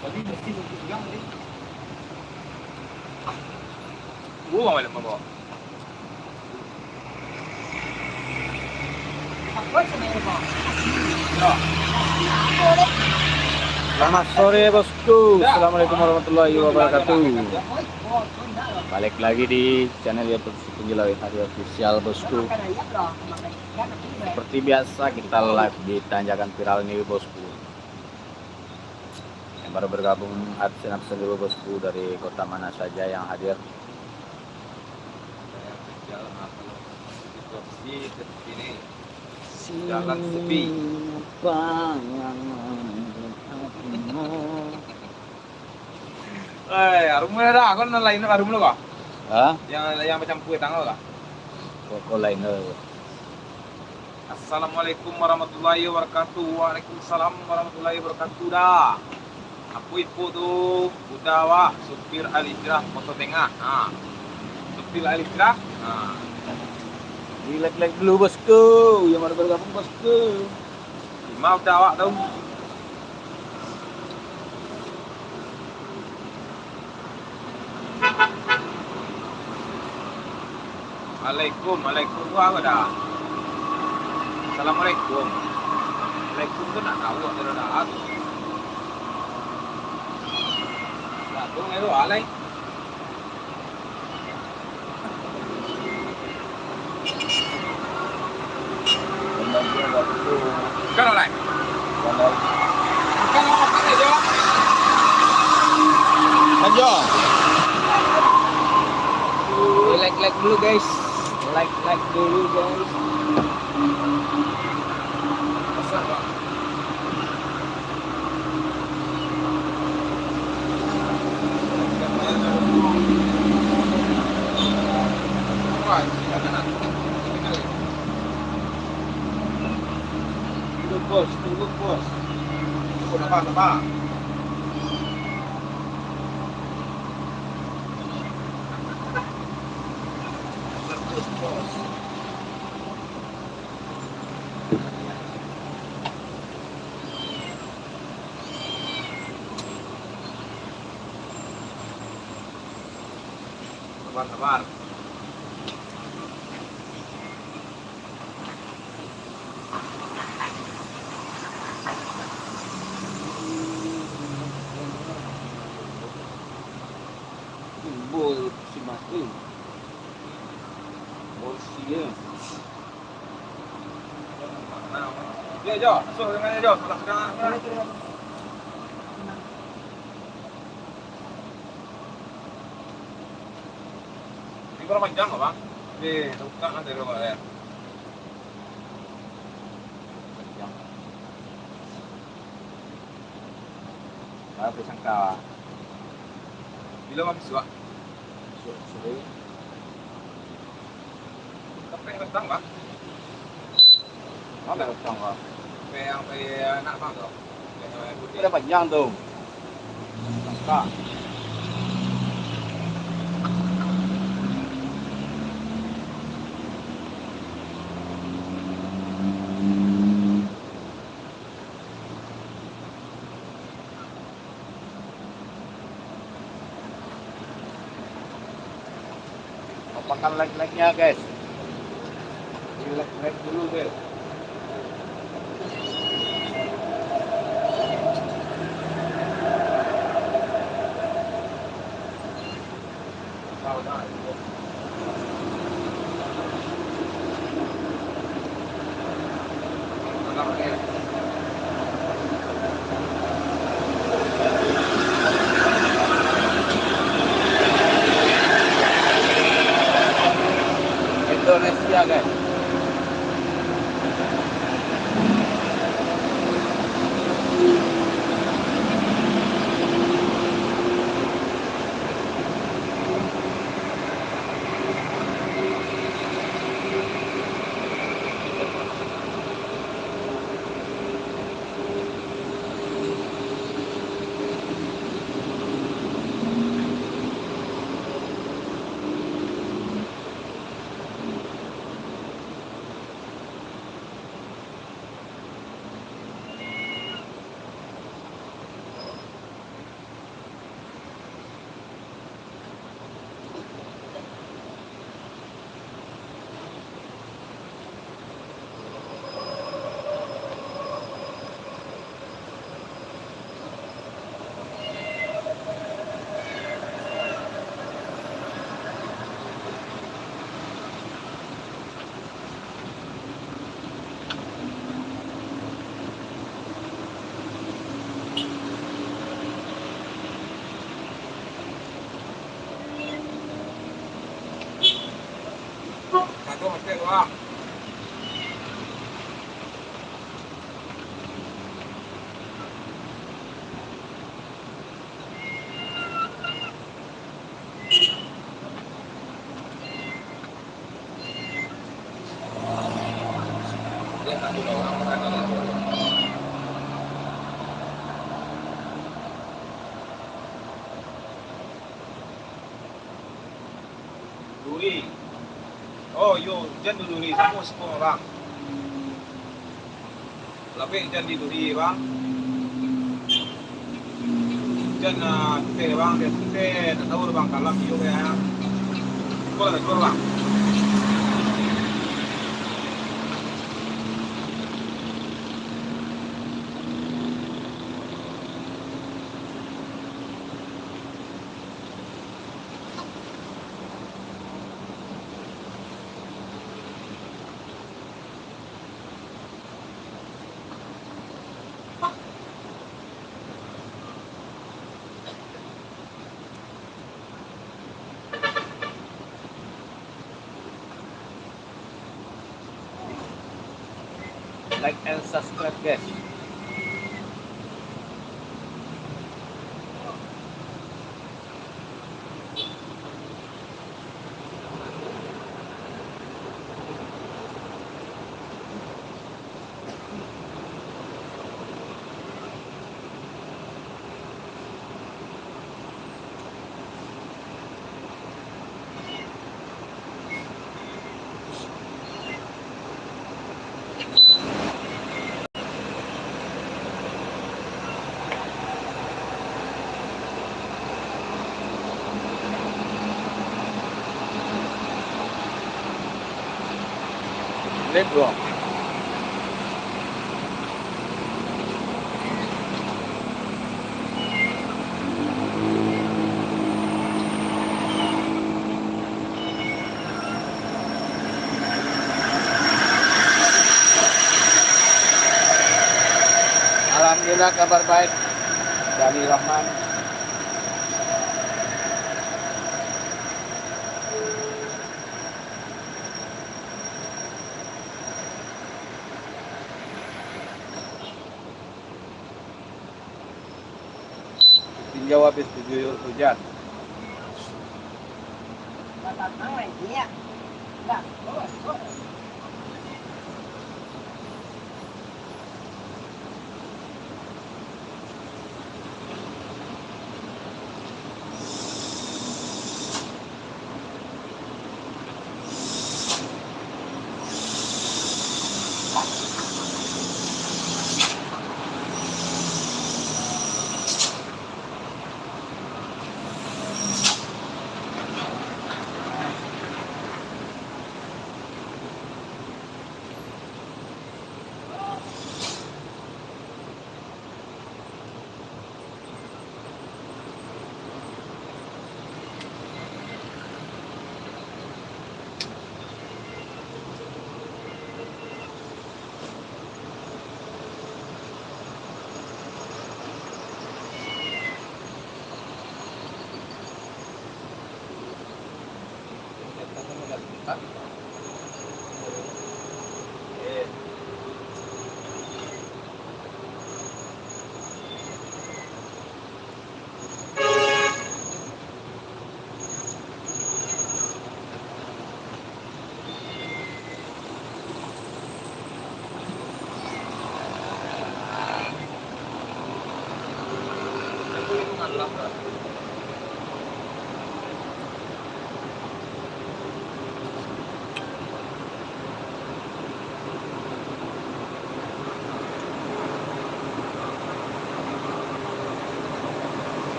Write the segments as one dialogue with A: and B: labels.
A: Tapi mesti untuk bilang tadi.
B: Gua mau malam bawa.
A: Apa sama ini Pak?
B: Ya.
C: Selamat sore bosku. Assalamualaikum warahmatullahi wabarakatuh. Balik lagi di channel YouTube Penjelawet Hari Official bosku. Seperti biasa kita live di Tanjakan Viral nih bosku. Yang baru bergabung absen dulu bosku, dari kota mana saja yang hadir.
B: Situasi seperti ini. Jalan sepi. Rumah dah, kau nak lain rumah lu kah?
C: Hah?
B: Yang macam kue tanggal kah?
C: Kok lain
B: Assalamualaikum warahmatullahi wabarakatuh. Waalaikumsalam warahmatullahi wabarakatuh dah. Aku itu tuh udah wah supir Alitra motor tengah. Nah, supir Alitra. Nah,
C: Like dulu bosku, yang baru bergabung bosku.
B: mau udah wah tuh. Waalaikum apa dah? Assalamualaikum. Waalaikum tu nak tahu ada dah. Nak tu ni tu alai. Kan alai. Kan apa ni tu?
C: Ayo.
B: Like dulu guys.
C: Like dulu guys.
B: Pesan bang. Tunggu bos. Tunggu apa? Sabar.
C: Bol si Mas. Bol si ya.
B: Ya, Jo. Masuk dengan Jo. Salah sedang. Ini berapa jam, Bang? Buka nanti dulu ya.
C: Apa sangka?
B: Bila habis juga?
C: Sore.
B: Sampai datang, Bang.
C: Apa datang kah?
B: Sampai nak bang tu.
C: Ada panjang tuh. Sangka. Apakan like-nya guys. Like dulu guys. Indonesia guys.
B: bang. Ya, satu orang makan itu. Duri. Oh, yo, jangan duri kamu semua bang. Lebih jangan duri bang. Jangan teh bang, teh, tahu bang kalau yo ya. Boleh bang.
C: Like and subscribe guys. Lihat bro. Alhamdulillah kabar baik dari Rahman. Tinjau habis diguyur hujan.
A: Batak mana dia? Enggak.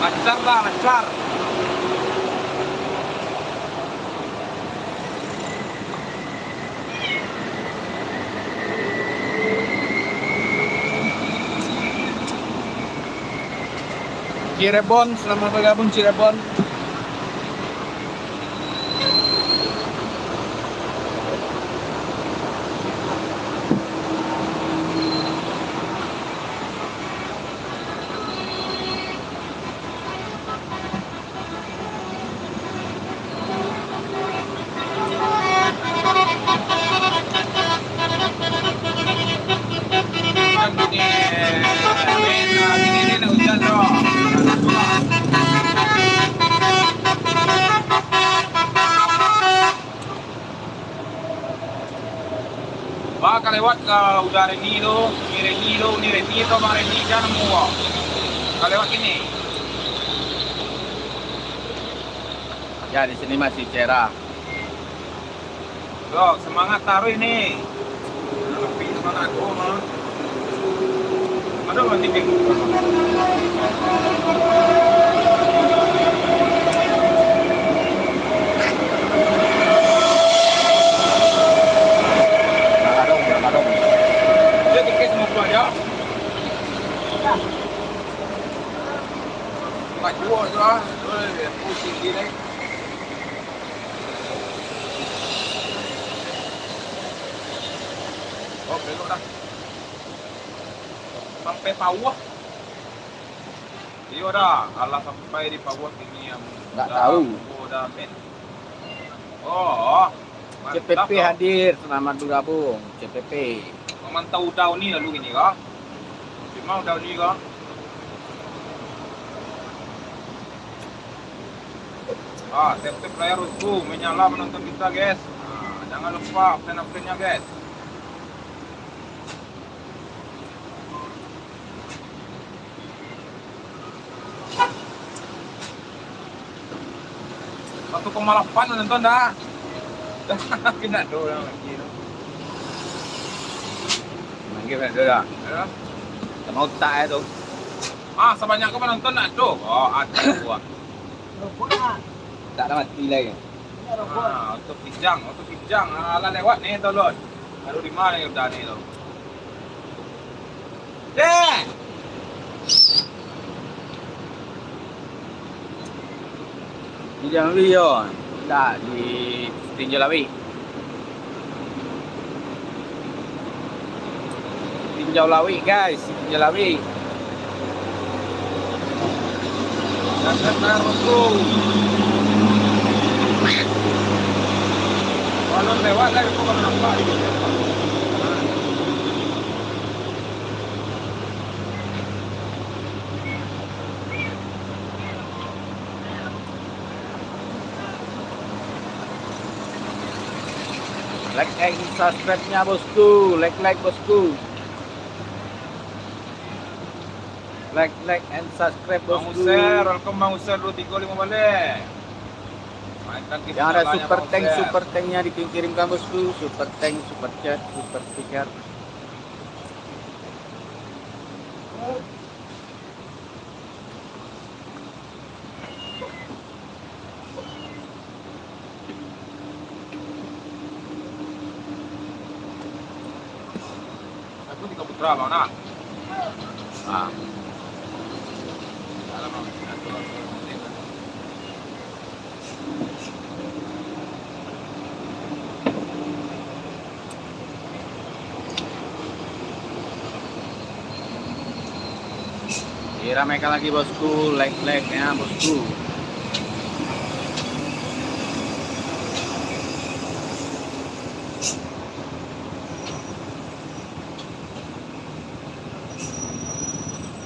B: Lancar lah, lancar.
C: Cirebon, selamat bergabung Cirebon.
B: kan lewat udah Reni tuh, ini Reni tuh bang Reni kan nemu kok. Kalau lewat ini.
C: Ya di sini masih cerah.
B: Tuh semangat taruh ini. Lebih semangat gua mah. Aduh mati ping.
C: Berapa dong?
B: Dia tiket semua keluar ya. Nggak jual tu lah. Pusing gini. Oh belok dah. Sampai Pawah. Iya dah. Alah sampai di Pawah ini yang
C: Nggak tahu.
B: Udah men. Oh.
C: CPP hadir, selamat bergabung. CPP.
B: Memantau daun ni lalu ini kah? Cuma daun ni kah? Tap-tap layar itu menyala menonton kita guys. Jangan lupa absen-absennya guys. Satu 1,8 menonton dah. Kena doang lagi.
C: Manggil kan dia dah.
B: Ya.
C: Mau tak tu.
B: Sebanyak kau menonton nak tu? Oh, ada buat.
A: Robot lah.
C: Tak ada mati lagi.
A: Ini robot.
B: Untuk kijang. Ala lewat ni tolong. Baru di mana yang udah ni tu?
C: Di Jalan Rion. Tak di Tinjau Lawi. Tinjau Lawi guys, Tinjau Lawi.
B: Dan tu. Kalau lewat lagi kau akan nampak di sini.
C: Like and subscribe-nya bosku, like bosku. Like and subscribe
B: Bang
C: bosku.
B: User, welcome Bang User 235 balik. Mainkan kita
C: Yang ada
B: nyalanya,
C: super
B: Bang
C: tank,
B: User.
C: super tanknya dikirimkan bosku, super tank, super chat, super stiker.
B: Aku 3 putra Bang Nak.
C: Ah,
B: Dalam Bang.
C: diramaikan lagi bosku, like-nya bosku.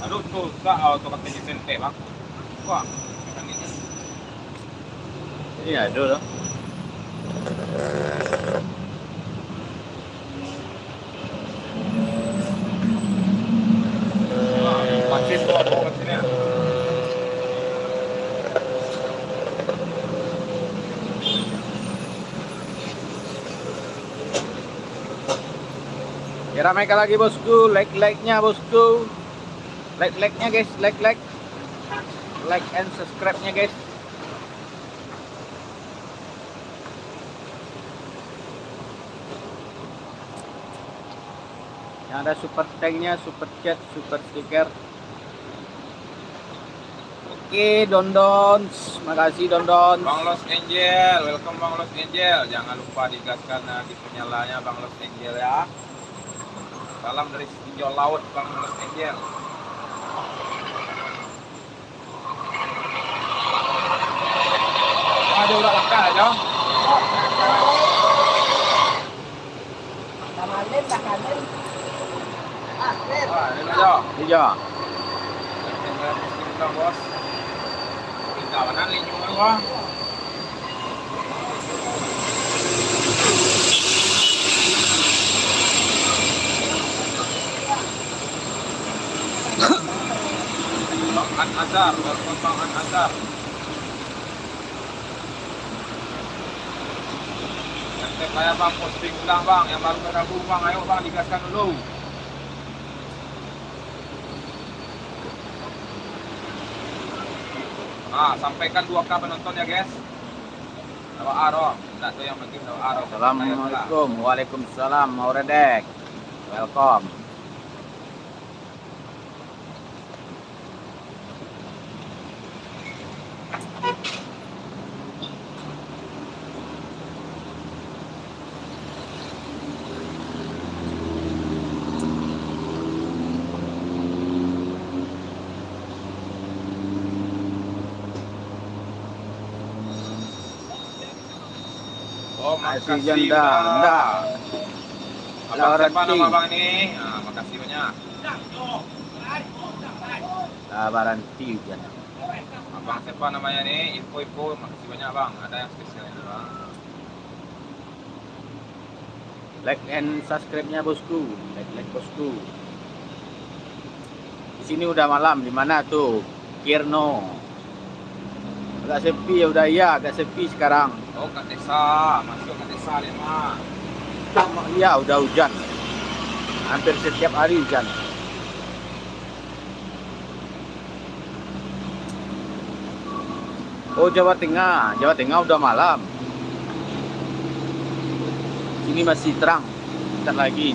B: Aduh tu tak auto katanya sente Bang. Wah, mekaniknya.
C: Iya, dulu.
B: Pasti tu apa kat sini.
C: Diramaikan lagi bosku, like-nya bosku. Like-nya guys, like and subscribe-nya guys. Yang ada super tanknya, super chat, super stiker. Oke, Dondons, makasih Dondons.
B: Bang Los Angel, welcome Bang Los Angel. Jangan lupa digaskan di penyalanya Bang Los Angel ya. Salam dari tinjau laut Bang Los Angel. Ada udah langkah aja.
A: Kamalin, kamalin. Len.
B: Ini aja.
C: Iya.
B: Tinggal kita bos. Tinggal mana lingkungan gua. Azhar, welcome Bang An Azhar. Nanti saya bang posting ulang bang, yang baru bergabung bang, ayo bang digaskan dulu. Sampaikan 2K penonton ya guys. Tawa Aro, tidak tahu yang penting tawa Aro.
C: Assalamualaikum. Waalaikumsalam. Mauredek. Welcome.
B: Oh,
C: Makasih
B: makasih
C: Janda.
B: Bang.
C: Anda.
B: Abang siapa
C: Laranti.
B: nama bang ini? Makasih banyak.
C: Labaranti hujan.
B: Abang siapa namanya nih? Info, makasih banyak bang. Ada yang spesial ini bang.
C: Like and subscribe-nya bosku. Like bosku. Di sini udah malam. Di mana tuh? Kirno. Agak sepi ya udah ya, agak sepi sekarang.
B: Oh, Kak Desa, masuk Kak Desa 5.
C: Iya udah hujan. Hampir setiap hari hujan. Oh Jawa Tengah udah malam. Sini masih terang. Bentar lagi.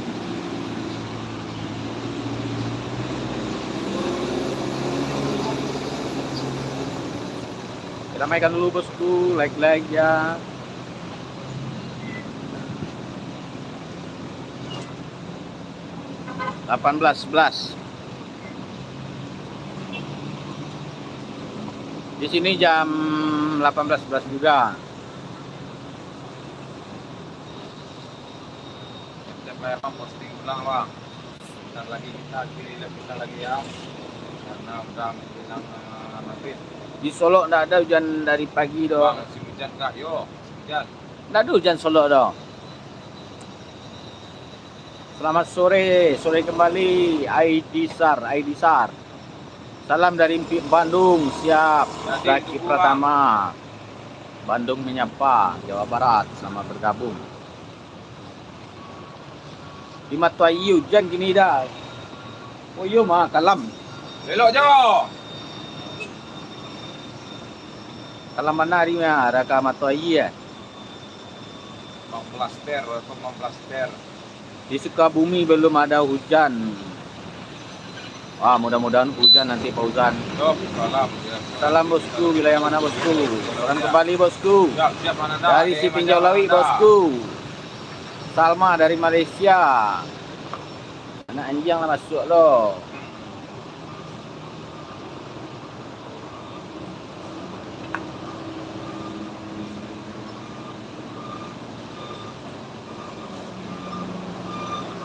C: Ramaikan dulu bosku, like ya. Delapan belas. Di sini jam 18.11 juga.
B: Siapa yang posting ulang bang? Bentar lagi kita lagi ya. Karena udah menjelang maghrib.
C: Di Solo nggak ada hujan dari pagi doh.
B: Bang, si hujan kak, yo, hujan.
C: Nggak ada hujan Solo doh. Selamat sore kembali Aidisar. Salam dari Bandung, siap.
B: Jadi,
C: Zaki
B: tunggu,
C: Pratama. Bandung menyapa, Jawa Barat. Selamat bergabung. Di Matuayi hujan gini dah. Oh iya mah kalam.
B: Belok jauh.
C: Kalam mana hari mah Raka Matuayi ya.
B: Bang Plaster, welcome Bang Plaster.
C: Di Sukabumi belum ada hujan. Wah, mudah-mudahan hujan nanti Fauzan.
B: Yo, salam. Ya.
C: Salam bosku, wilayah mana bosku? Orang kembali bosku.
B: Siap mana dah?
C: Dari si Pinjau Lawi bosku. Salma dari Malaysia. Anak anjing lah masuk loh.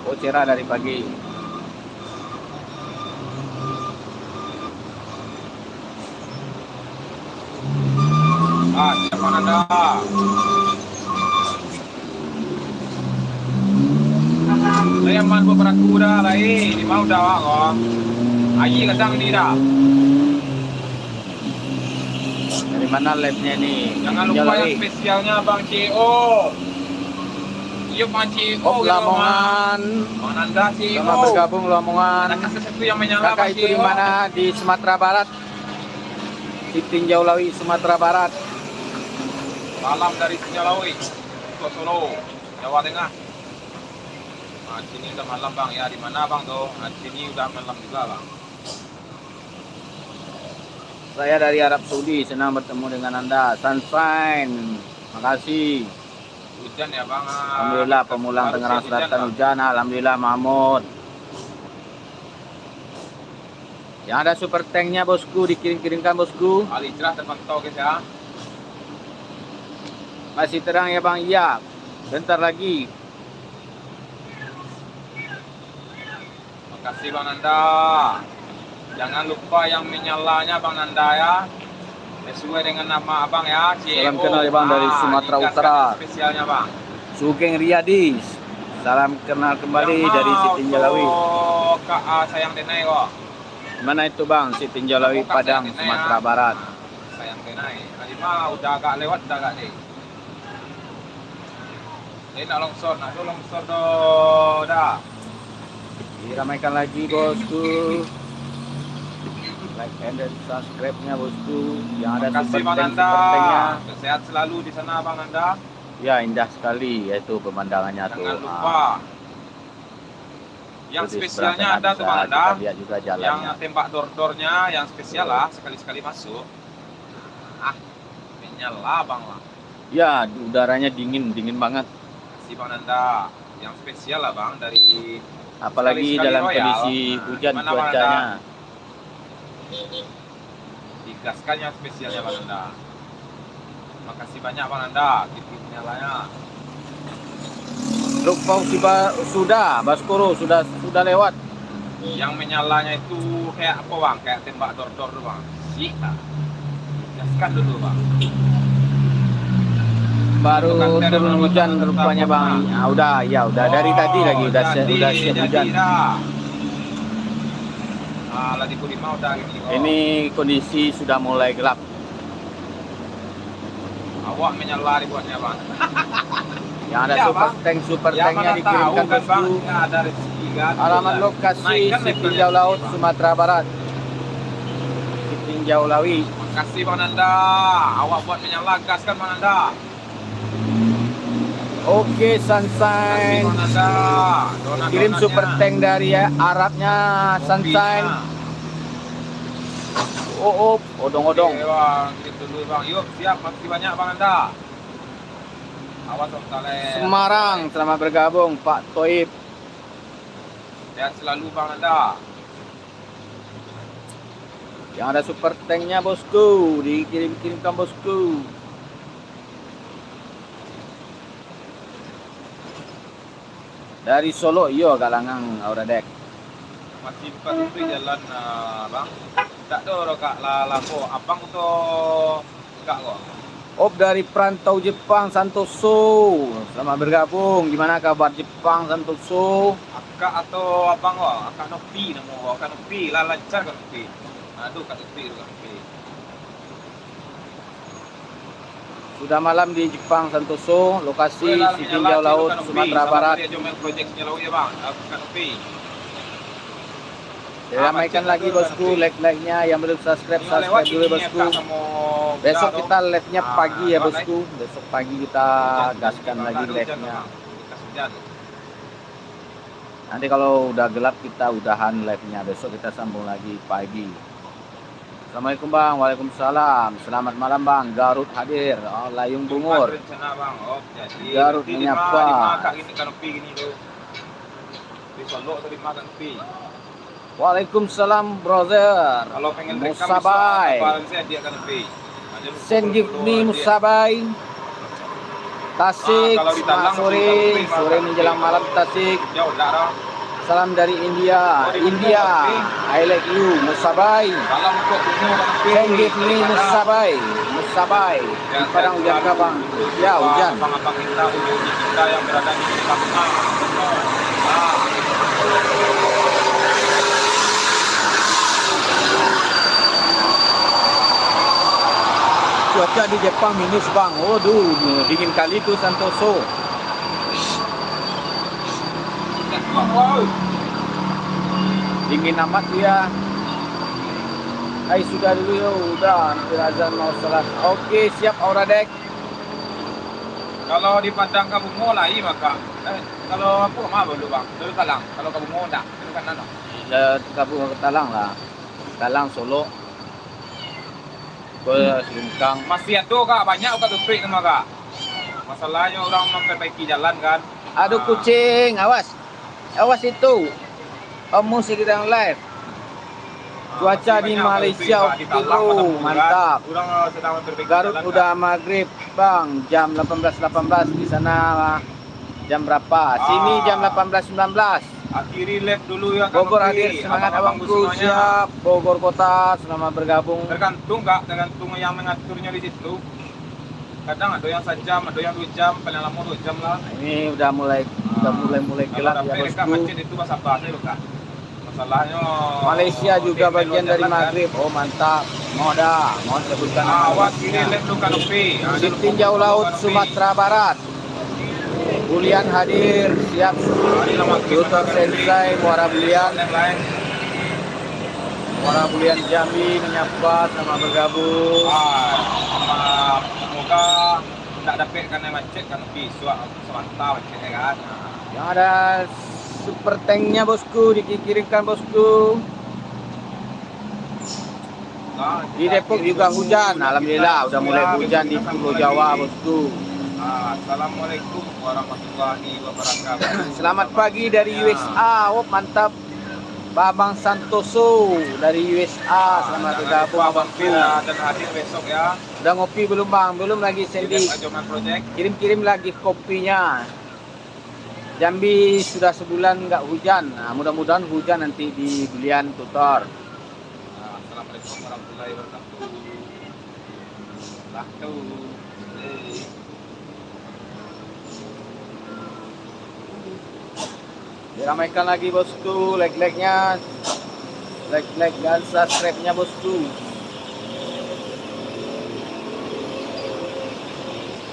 C: Oh cerah dari pagi.
B: Siap mana dah? Saya man beberapa kuda lain, di mau dah kok. Ayi kadang ni dah.
C: Dari mana live-nya nih?
B: Jangan lupa yang spesialnya Bang CEO. Iya Bang CEO.
C: Oh, Lamongan.
B: Bang Nanda CEO.
C: Selamat bergabung Lamongan.
B: Ada kasus satu yang menyala
C: Kakak
B: Bang
C: itu di
B: CEO.
C: mana? Di Sumatera Barat. Di Tinjau Lawi, Sumatera Barat.
B: Salam dari Tinjalawi ke Solo, Jawa Tengah. Sini udah malam Bang ya. Di mana Bang tuh? Sini udah malam juga Bang.
C: Saya dari Arab Saudi, senang bertemu dengan Anda. Sunshine, makasih.
B: Hujan ya Bang.
C: Alhamdulillah pemulang Tangerang Selatan hujan. Alhamdulillah Mahmud. Yang ada super tanknya bosku, dikirim-kirimkan bosku.
B: Al-Hijrah terpantau guys ya.
C: Masih terang ya Bang? Iya. Bentar lagi.
B: Makasih Bang Nanda. Jangan lupa yang menyalanya Bang Nanda ya. Sesuai dengan nama Abang ya. CEO.
C: Salam kenal ya Bang dari Sumatera
B: ini
C: Utara.
B: Spesialnya Bang.
C: Sugeng Riyadis. Salam kenal kembali
B: Yang
C: dari
B: mau
C: Siti Jalawi.
B: tuh, Kak sayang denai kok.
C: Mana itu bang? Si Tinjau Lawi Padang, Sumatera Barat.
B: Sayang naik. Tadi mah udah agak lewat, udah agak deh. Ini nak longsor do dah.
C: Diramaikan lagi bosku. Like and subscribe-nya bosku. Yang ada
B: Terima kasih
C: super
B: Bang
C: tank,
B: Nanda.
C: super tanknya.
B: Sehat selalu di sana Bang Nanda.
C: Ya indah sekali yaitu pemandangannya tuh.
B: Jangan lupa. Yang
C: Jadi
B: spesialnya
C: seberang
B: ada
C: sana
B: tuh
C: bisa
B: Bang Nanda.
C: kita lihat juga jalannya.
B: Yang tembak dor-dornya yang spesial lah, sekali-sekali masuk. Menyala Bang lah.
C: Ya udaranya dingin banget.
B: Kasih Bang Nanda. Yang spesial lah Bang dari
C: Apalagi
B: sekali-sekali
C: dalam
B: royal.
C: kondisi
B: Nah,
C: hujan
B: gimana, Bang
C: cuacanya.
B: Digaskan yang spesialnya Bang Nanda. Terima kasih banyak Bang Nanda. Gitu menyalanya.
C: Truk sudah, Baskoro sudah lewat.
B: Yang menyalanya itu kayak apa Bang? Kayak tembak dor-dor tuh Bang. Siap. Gaskan dulu Bang.
C: Baru
B: Untuk kantor
C: turun
B: yang
C: hujan
B: tetap
C: rupanya
B: tetap,
C: bang.
B: Bang.
C: Ah, udah dari tadi lagi udah siap hujan.
B: Dah. Ladi Purima udah gini.
C: Ini kondisi sudah mulai gelap.
B: Awak menyala dibuatnya Bang.
C: Yang ada
B: Iya,
C: super
B: Bang.
C: tank
B: Ya,
C: tanknya
B: mana tahu
C: dikirimkan
B: kan Bang,
C: bosku.
B: ya, ada rezeki kan.
C: Alamat
B: Ya.
C: lokasi
B: Naikkan
C: si
B: levelnya
C: Tinjau Laut
B: Bang.
C: Sumatera Barat. Si Tinjau Lawi.
B: Makasih Bang Nanda. Awak buat menyala gas kan Bang Nanda.
C: Oke
B: Kasih
C: Sunshine.
B: Bang Nanda. Donat-donatnya.
C: Kirim super tank dari Arabnya Sunshine.
B: Kopinya.
C: Odong-odong.
B: Oke, Bang, kirim dulu Bang. Yuk, siap. Makasih banyak Bang Nanda. Awas Om Saleh.
C: Semarang, selamat bergabung Pak Toib.
B: Sehat selalu Bang Nanda.
C: Yang ada super tanknya bosku, dikirimkan bosku. Dari Solo, iyo galangang Auradek.
B: Masih buka tutup jalan Bang. Tak ada kak lapo. Abang untuk kak kok.
C: Op dari perantau Jepang Santoso, selamat bergabung. Gimana kabar Jepang Santoso?
B: Akak atau abang kok? Akak Nopi nama kok. Akak Nopi lah lancar Kak Nopi. Aduh Kak Nopi.
C: Sudah malam di Jepang Santoso, lokasi
B: Boleh lah,
C: si
B: menyala,
C: Tinjau Laut
B: Kak Nopi.
C: Sumatera
B: Sama
C: Barat.
B: dia Jomel project Tinjau Laut ya Bang. Kak Nopi.
C: Diramaikan lagi bosku, like-nya yang belum subscribe dulu bosku. Besok kita live-nya pagi ya bosku. Besok pagi kita gaskan lagi live-nya. Nanti kalau udah gelap kita udahan live-nya. Besok kita sambung lagi pagi. Assalamualaikum bang, waalaikumsalam. Selamat malam bang, Garut hadir. Oh, Layung Bungur. Garut menyapa.
B: Kak gini Kak Nopi gini tuh. Di Solo terima Kak Nopi.
C: Waalaikumsalam brother.
B: Kalau pengen rekam
C: Musabai.
B: bisa dia Kak Nopi.
C: Send give me Musabai. Tasik,
B: kalau di Talang,
C: sore menjelang malam Tasik.
B: Jauh dah dah.
C: Salam dari India. India, I like you, Musabai.
B: Dalam untuk umur Kak Nopi.
C: Send give me Musabai. Musabai. Di Padang hujan kah bang? Ya hujan.
B: Abang-abang kita, uji kita yang berada di Kampung.
C: Cuaca di Jepang minus bang. Waduh, dingin kali tuh Santoso.
B: Wow.
C: Dingin amat ya. Hai sudah dulu ya, udah hampir azan mau salat. Oke, siap Auradek.
B: Kalau di Padang Kampung mulai maka kalau aku mah dulu bang, dulu Talang. Kalau Kampung mau enggak, dulu kan mana?
C: Ya, Kabung ke Talang lah. Talang Solo. Ke Selungkang.
B: Masih ada kak, banyak kak tutup sama kak. Masalahnya orang memperbaiki jalan kan.
C: Aduh kucing, awas. Awas itu. Musik kita yang live. Cuaca di Malaysia oke bro, mantap.
B: Orang sedang memperbaiki
C: Garut
B: jalan,
C: udah maghrib bang, jam 18.18 di sana jam berapa? Sini jam 18.19.
B: Akhiri live dulu ya Kak
C: Bogor
B: Nopi.
C: hadir, semangat
B: Abang-abang
C: abangku,
B: semuanya.
C: siap. Bogor kota, selamat bergabung.
B: Tergantung kak, tergantung yang mengaturnya di situ. Kadang ada yang sejam, ada yang 2 jam, paling lama 2 jam lah.
C: Ini udah mulai gelap ya
B: Kalau
C: bosku.
B: macet itu bahasa apa sih lo kak? masalahnya.
C: Malaysia juga
B: Hotel
C: bagian
B: luar
C: dari
B: jalan, kan?
C: Maghrib. Oh mantap. Mau dah, mau sebutkan nama
B: Awas kiri
C: Malaysia.
B: left lu kanopi.
C: Di tinjau laut Sumatera Barat. Bulian hadir, siap. Tutor Sensei, Muara Bulian. Muara Bulian Jambi menyapa, sama bergabung.
B: Semoga tak dapat kena macet kanopi. Semantap macet kan.
C: Yang ada super tanknya bosku, dikirimkan bosku. Di Depok juga hujan, alhamdulillah udah mulai hujan di Pulau Jawa bosku.
B: Assalamualaikum warahmatullahi wabarakatuh.
C: Selamat pagi dari USA, oh mantap. Babang Santoso dari USA, selamat bergabung
B: Abang
C: bosku.
B: dan hadir besok ya.
C: Udah ngopi belum bang? Belum lagi Sandy.
B: Ajoman project.
C: Kirim-kirim lagi kopinya. Jambi sudah sebulan nggak hujan. Nah, mudah-mudahan hujan nanti di Bulian Tutor.
B: Assalamualaikum warahmatullahi wabarakatuh. Lahtu.
C: Diramaikan lagi bosku, like-like-nya. Like dan subscribe-nya bosku.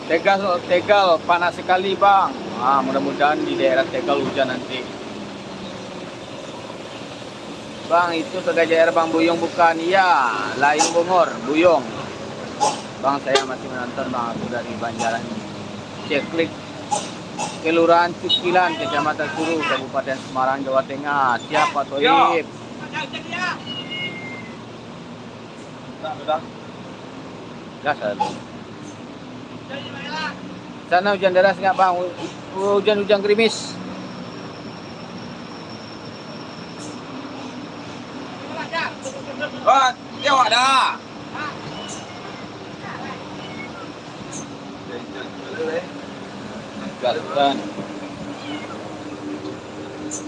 C: Tegal panas sekali bang. Mudah-mudahan di daerah Tegal hujan nanti. Bang itu ke Gajair Bang Buyung bukan? Iya, lain Bungor, Buyung. Bang saya masih menonton bang, aku dari Banjaran Ceklik, Kelurahan Cukilan, Kecamatan Suru, Kabupaten Semarang, Jawa Tengah. Siapa Toib?
B: Sudah.
C: Gas lalu. Sana hujan deras nggak bang? Hujan-hujan gerimis.
B: Wah, dia ada.
C: Gaskan.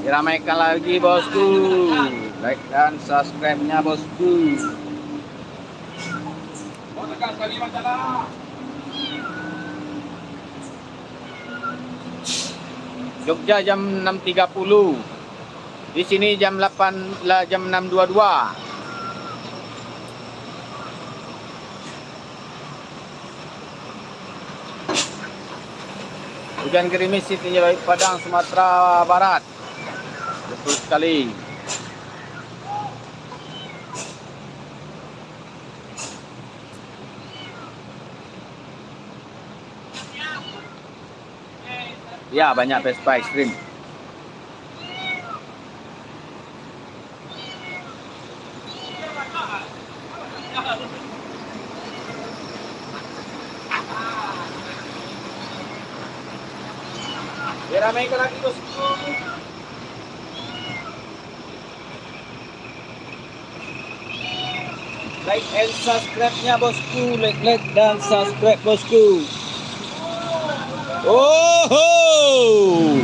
C: Diramaikan lagi bosku. Like dan subscribe-nya bosku.
B: Mau tekan kali masalah.
C: Jogja jam 6.30. Di sini jam 8 lah, jam 6.22. Hujan gerimis di Tinjau Padang, Sumatera Barat. Betul sekali. Ya, banyak Vespa ekstrim. Diramaikan lagi bosku. Like and subscribe-nya bosku, like dan subscribe bosku. Oh,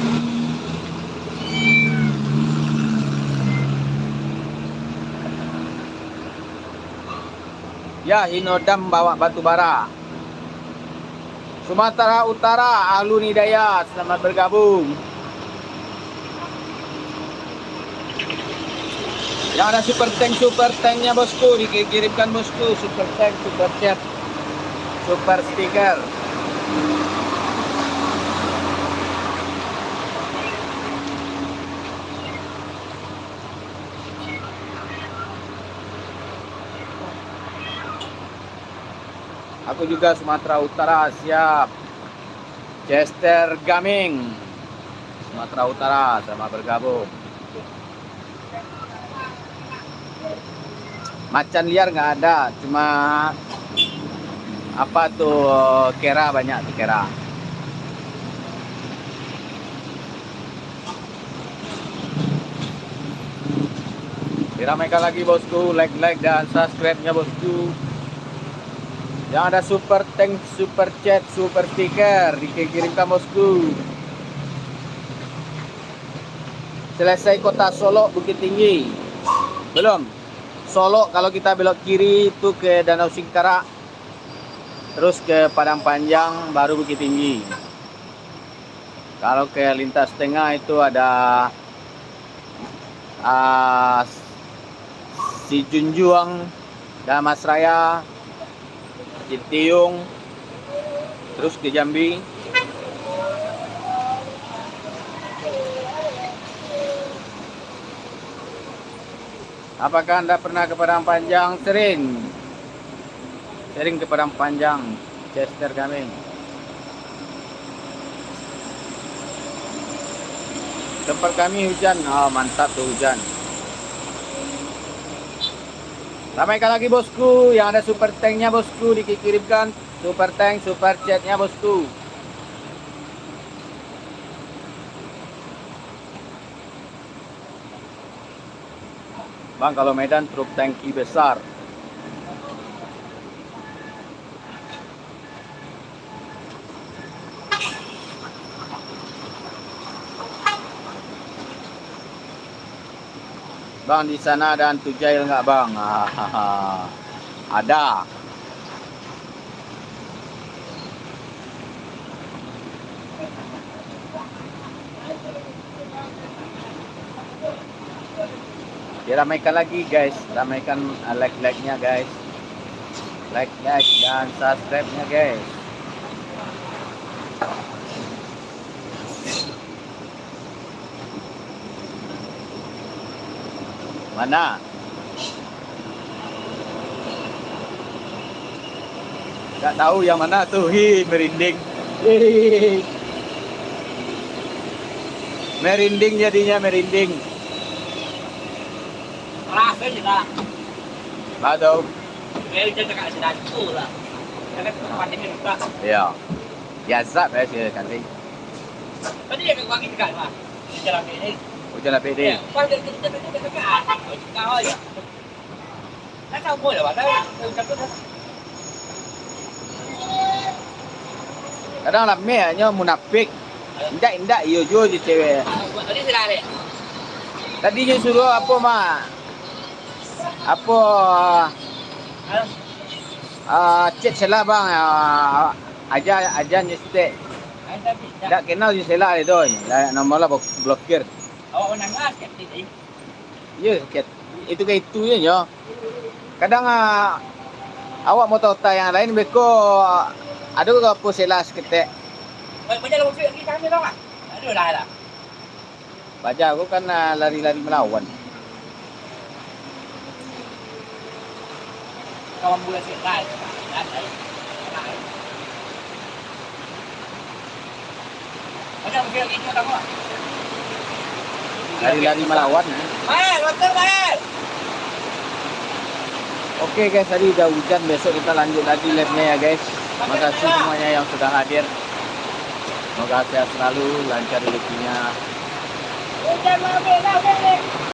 C: ya Hinodam bawa batu bara. Sumatera Utara, Ahlun Hidayat, selamat bergabung. Yang ada super tanknya bosku, dikirimkan bosku, super tank, super chat, super stiker. Aku juga Sumatera Utara, siap. Chester Gaming, Sumatera Utara, sama bergabung. Macan liar nggak ada, cuma apa tuh kera, banyak tuh kera. Diramaikan lagi bosku, like dan subscribe-nya bosku. Yang ada super tank, super chat, super stiker dikirimkan bosku. Selesai kota Solo, Bukit Tinggi. Belum. Solo kalau kita belok kiri itu ke Danau Singkarak. Terus ke Padang Panjang baru Bukit Tinggi. Kalau ke lintas tengah itu ada ah, si Junjuang, Damas Raya, Citiung, terus ke Jambi. Apakah Anda pernah ke Padang Panjang? Sering ke Padang Panjang, Chester kami. Tempat kami hujan, oh mantap tuh hujan. Ramaikan lagi bosku, yang ada super tanknya bosku, dikirimkan super tank, super chatnya bosku. Bang, kalau Medan truk tangki besar. Bang, di sana ada hantu jahil nggak bang? Ada. Diramaikan lagi guys, ramaikan like-nya guys, like dan subscribe-nya guys. Mana? Gak tahu yang mana tuh, merinding. Merinding jadinya, merinding.
A: Rasa je lah.
C: Gak tahu.
A: Kaya dia cakap sedar tu lah. Jangan tempat ini buka.
C: Ya. Biasa biasa kan.
A: Tadi dia kat bagi dekat lah. Jalan ini.
C: Hujan lah pede.
A: Ya, pas dia dekat. Kau ya. Tak tahu boleh lah. Tak tahu.
C: Kadang lah mehnya munafik. Indak yo je cewek.
A: Tadi sedar dia.
C: Tadi dia suruh apa mah? Apa chat salah bang, aja nyestek. Tak kenal je salah dia tu. Nombor lah blokir.
A: Awak menangis kat tadi.
C: Ya, itu ke itu je nyo. Kadang awak mau tahu yang lain beko ada ke apa salah seketek.
A: Macam lah musik kita ni tau tak? Ada lah.
C: Baca aku kan lari-lari melawan.
A: Kawan bola sikit lah. Macam musik lagi kita tahu tak?
C: Lari-lari melawan.
A: Mael, betul Mael.
C: Oke guys, tadi udah hujan, besok kita lanjut lagi live-nya ya guys. Terima kasih semuanya yang sudah hadir. Semoga sehat selalu, lancar rezekinya.
A: Hujan mabek lah,